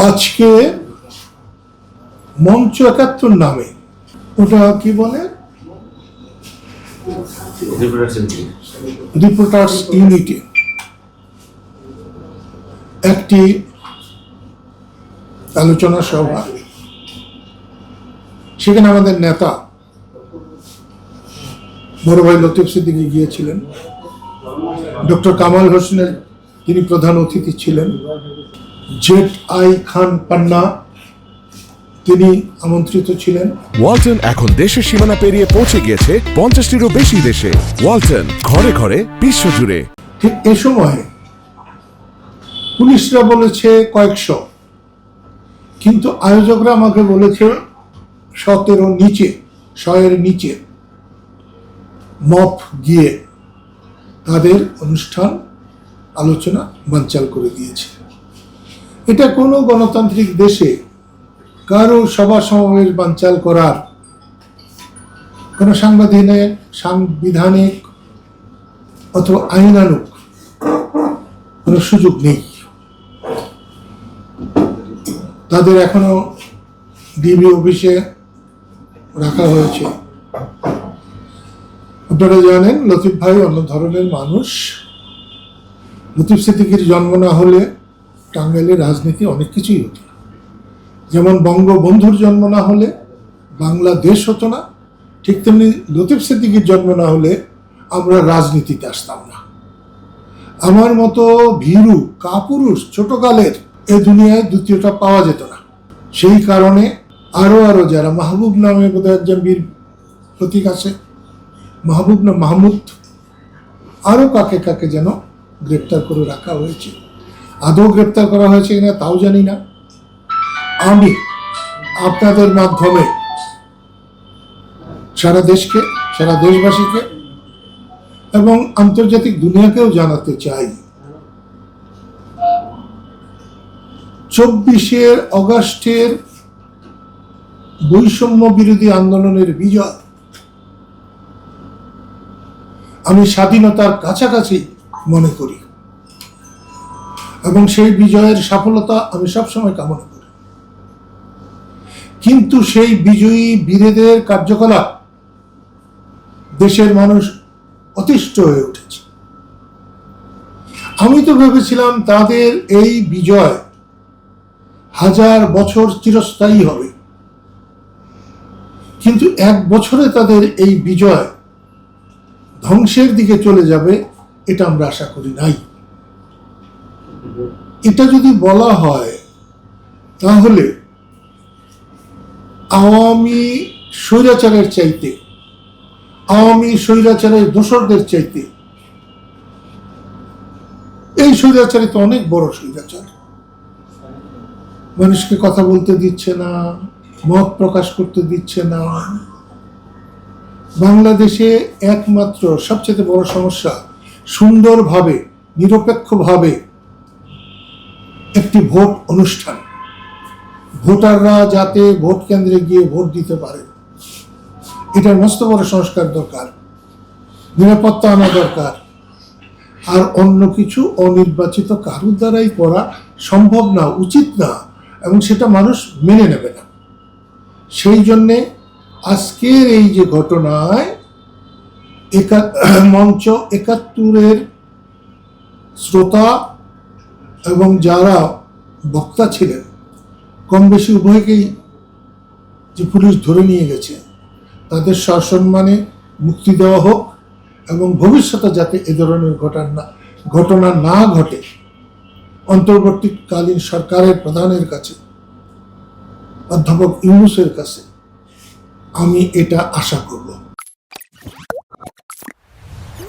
আজকে মঞ্চ ৭১ নামে ওটা কি বলে রিপোর্টার্স ইউনিটি একটি আলোচনা সভা, সেখানে আমাদের নেতা বড় ভাই লতিফ সিদ্দিকী গিয়েছিলেন। ডক্টর কামাল হোসেনের তিনি প্রধান অতিথি ছিলেন। জেড.আই. খান পান্না তিনি আমন্ত্রিত ছিলেন। ওয়ালটন এখন দেশের সীমানা পেরিয়ে পৌঁছে গিয়েছে 50টিরও বেশি দেশে। ওয়ালটন, ঘরে ঘরে, বিশ্বজুড়ে। ঠিক এ সময় পুলিশরা বলেছে কয়েকশো, কিন্তু আয়োজকরা আমাকে বলেছে ১৭ নিচে, ১০০-এর নিচে মপ গিয়ে তাদের অনুষ্ঠান আলোচনা বানচাল করে দিয়েছে। এটা কোনো গণতান্ত্রিক দেশে কারো সভা সমাবেশ বানচাল করার কোনো সাংবিধানিক অথবা আইনানুগ কোনো সুযোগ নেই। তাদের এখনো ডিবি অফিসে রাখা হয়েছে। আপনারা জানেন লতিফ ভাই অন্য ধরনের মানুষ। লতিফ সিদ্দিকীর জন্ম না হলে টাঙ্গাইলের রাজনীতি অনেক কিছুই হতো। যেমন বঙ্গবন্ধুর জন্ম না হলে বাংলাদেশ হতো না, ঠিক তেমনি লতিফ সিদ্দিকীর জন্ম না হলে আমরা রাজনীতিতে আসতাম না। আমার মতো ভীরু কাপুরুষ ছোটকালের এ দুনিয়ায় দ্বিতীয়টা পাওয়া যেত না। সেই কারণে আরো যারা মাহবুব নামে বোধহয় একজন বীর প্রতীক আছে, মাহবুব না মাহমুদ, আরো কাকে কাকে যেন গ্রেপ্তার করে রাখা হয়েছে। আদৌ গ্রেপ্তার করা হয়েছে কিনা তাও জানি না। আমি আপনাদের মাধ্যমে সারা দেশকে, সারা দেশবাসীকে এবং আন্তর্জাতিক দুনিয়াকেও জানাতে চাই, ২৪শে অগাস্টের বৈষম্য বিরোধী আন্দোলনের বিজয় আমি স্বাধীনতার কাছাকাছি মনে করি এবং সেই বিজয়ের সফলতা আমি সবসময় কামনা করি। কিন্তু সেই বিজয়ী বীরেদের কার্যকলাপ দেশের মানুষ অতিষ্ঠ হয়ে উঠেছে। আমি তো ভেবেছিলাম তাদের এই বিজয় ১০০০ বছর চিরস্থায়ী হবে, কিন্তু ১ বছরে তাদের এই বিজয় ধ্বংসের দিকে চলে যাবে এটা আমরা আশা করি নাই। এটা যদি বলা হয় তাহলে আওয়ামী স্বৈরাচারের চাইতে, আওয়ামী স্বৈরাচারের দোসরদের চাইতে এই স্বৈরাচারে তো অনেক বড় স্বৈরাচার। মানুষকে কথা বলতে দিচ্ছে না, মত প্রকাশ করতে দিচ্ছে না। বাংলাদেশে একমাত্র সবচেয়ে বড় সমস্যা সুন্দরভাবে নিরপেক্ষভাবে একটি ভোট অনুষ্ঠান, ভোটাররা যাতে ভোট কেন্দ্রে গিয়ে ভোট দিতে পারে, এটার মস্ত বড় সংস্কার দরকার, নিরাপত্তা আনা দরকার। আর অন্য কিছু অনির্বাচিত কারোর দ্বারাই করা সম্ভব না, উচিত না, এবং সেটা মানুষ মেনে নেবে না। সেই জন্যে আজকের এই যে ঘটনায় মঞ্চ ৭১-এর শ্রোতা এবং যারা বক্তা ছিলেন, কম বেশি উভয়কেই যে পুলিশ ধরে নিয়ে গেছে, তাদের সসম্মানে মুক্তি দেওয়া হোক এবং ভবিষ্যতে যাতে এ ধরনের ঘটনা না ঘটে অন্তর্বর্তীকালীন সরকারের প্রধানের কাছে, অধ্যাপক ইউনূসের কাছে আমি এটা আশা করব।